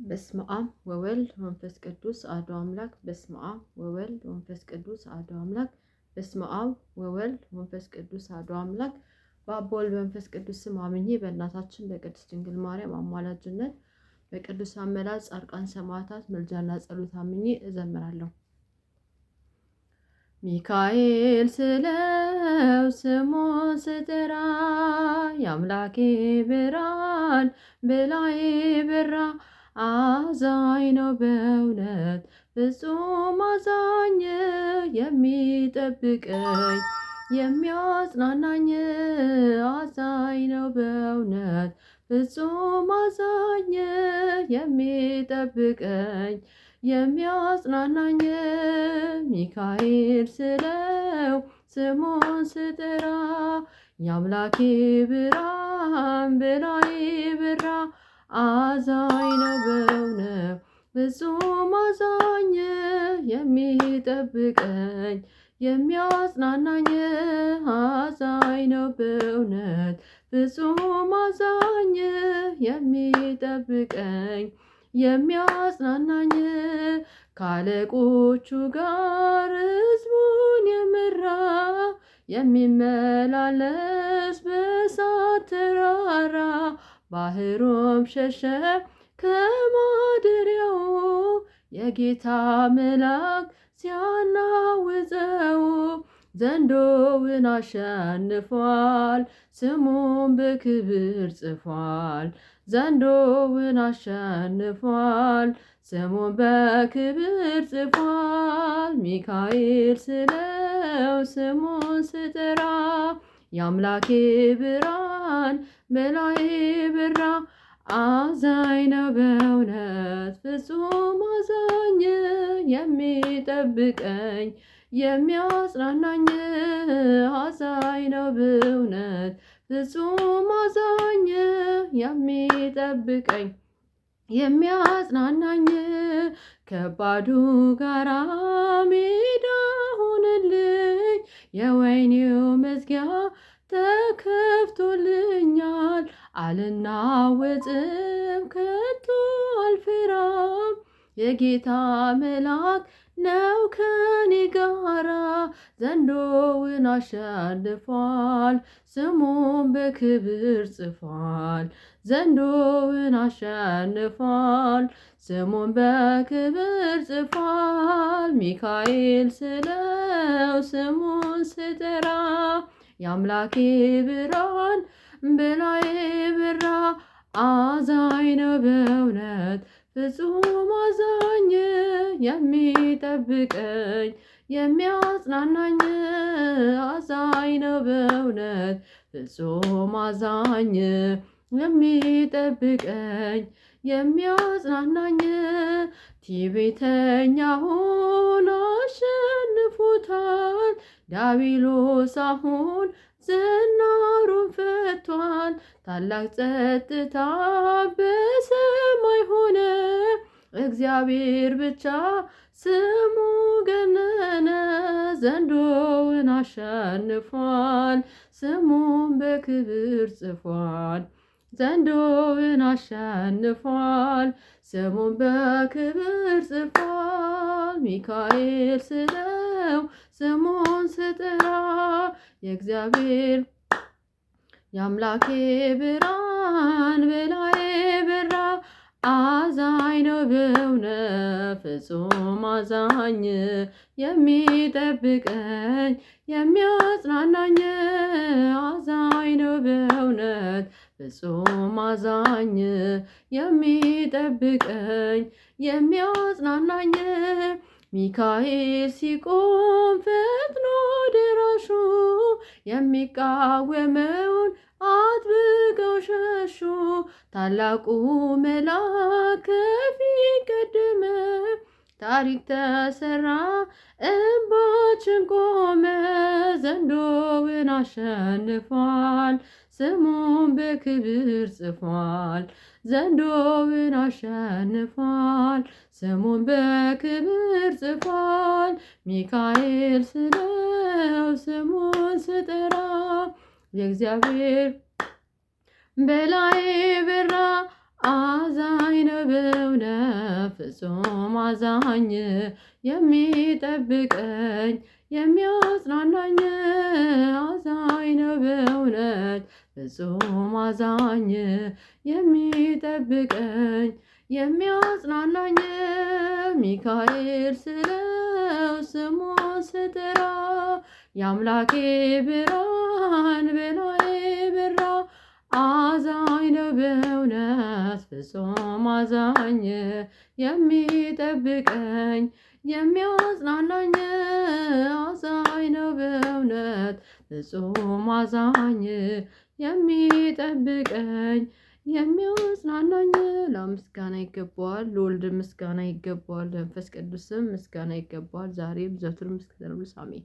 በስመ አብ ወወልድ ወመንፈስ ቅዱስ አሐዱ አምላክ። በስመ አብ ወወልድ ወመንፈስ ቅዱስ አሐዱ አምላክ። በስመ አብ ወወልድ ወመንፈስ ቅዱስ አሐዱ አምላክ። በአብ ወልድ በመንፈስ ቅዱስ ስም አምኜ በእናታችን በቅድስት ድንግል ማርያም አማላጅነት በቅዱሳን መላእክት፣ ጻድቃን፣ ሰማዕታት ምልጃና ጸሎት አምኜ እዘምራለሁ። ሚካኤል ስለው ስሙን ስጠራ የአምላኬ ብርሃን በላዬ በራ። አዛኝ ነው በእውነት ፍጹም አዛኝ፣ የሚጠብቀኝ የሚያጽናናኝ። አዛኝ ነው በእውነት ፍጹም አዛኝ፣ የሚጠብቀኝ የሚያጽናናኝ። ሚካኤል ስለው ስሙን ስጠራ የአምላኬ ብርሃን በላዬ በራ። አዛኝ ነው በእውነት ፍጹም አዛኝ፣ የሚጠብቀኝ የሚያጽናናኝ። አዛኝ ነው በእውነት ፍጹም አዛኝ፣ የሚጠብቀኝ የሚያጽናናኝ። ካለቆቹ ጋር ሕዝቡን የመራ የሚመላለስ በእሳት ተራራ። ባህሩም ሸሸ ከማደሪያው የጌታ መልአክ ሲያናውፀው። ዘንዶውን አሸንፏል ስሙን በክብር ጽፏል። ዘንዶውን አሸንፏል ስሙን በክብር ጽፏል። ሚካኤል ስለው ስሙን ስጠራ የአምላኬ ብርሃን በላዬ በራ። አዛኝ ነው በእውነት ፍጹም አዛኝ፣ የሚጠብቀኝ የሚያጽናናኝ። አዛኝ ነው በእውነት ፍጹም አዛኝ፣ የሚጠብቀኝ የሚያጽናናኝ። ከባዱ ጋራ ሜዳ ሆነልኝ፣ የወህኒው መዝጊያ ተከፍቶልኛል። አልናወጥም ከቶ አልፈራም፣ የጌታ መልአክ ነው ከኔ ጋራ። ዘንዶውን አሸንፏል ስሙን በክብር ጽፏል። ዘንዶውን አሸንፏል ስሙን በክብር ጽፏል። ሚካኤል ስለው ስሙን ስጠራ የአምላኬ ብርሃን በላዬ በራ። አዛኝ ነው በእውነት ፍጹም አዛኝ፣ የሚጠብቀኝ የሚያጽናናኝ። አዛኝ ነው በእውነት ፍጹም አዛኝ፣ የሚጠብቀኝ የሚያጽናናኝ። ትዕቢተኛውን አሸንፎታል ዲያብሎስ አሁን ዝናሩን ፈቷል። ታላቅ ጸጥታ በሰማይ ሆነ፣ እግዚአብሔር ብቻ ስሙ ገነነ። ዘንዶውን አሸንፏል ስሙን በክብር ጽፏል። ዘንዶውን አሸንፏል ስሙን በክብር ጽፏል። ሚካኤል ስለው ስሙን ስጠራ የእግዚአብሔር የአምላኬ ብርሃን በላዬ በራ። አዛኝ ነው በእውነት ፍጹም አዛኝ፣ የሚጠብቀኝ የሚያጽናናኝ። አዛኝ ነው በእውነት ፍጹም አዛኝ፣ የሚጠብቀኝ የሚያጽናናኝ። ሚካኤል ሲቆም ፈጥኖ ደራሹ፣ የሚቃወመውን አጥብቀው ሸሹ። ታላቁ መልአክ ከፊት ቀደመ፣ ታሪክ ተሰራ እንባችን ቆመ። ዘንዶውን አሸንፏል ስሙን በክብር ጽፏል። ዘንዶውን አሸንፏል ስሙን በክብር ጽፏል። ሚካኤል ስለው ስሙን ስጠራ የእግዚአብሔር በላዬ በራ። አዛኝ ነው በእውነት ፍጹም አዛኝ የሚጠብቀኝ የሚያጽናናኝ አዛኝ ነው በእውነት ፍጹም አዛኝ የሚጠብቀኝ የሚያጽናናኝ ሚካኤል ስለው ስሙን ስጠራ የአምላኬ ብርሃን በላዬ በራ አዛኝ ነው በእውነት ፍጹም አዛኝ የሚጠብቀኝ የሚያጽናናኝ አዛኝ ነው በእውነት ፍጹም አዛኝ የሚጠብቀኝ የሚያጽናናኝ። ለምስጋና ይገባዋል፣ ለወልድ ምስጋና ይገባዋል፣ ለመንፈስ ቅዱስም ምስጋና ይገባዋል፣ ዛሬም ዘወትርም እስከ ዘላለሙ አሜን።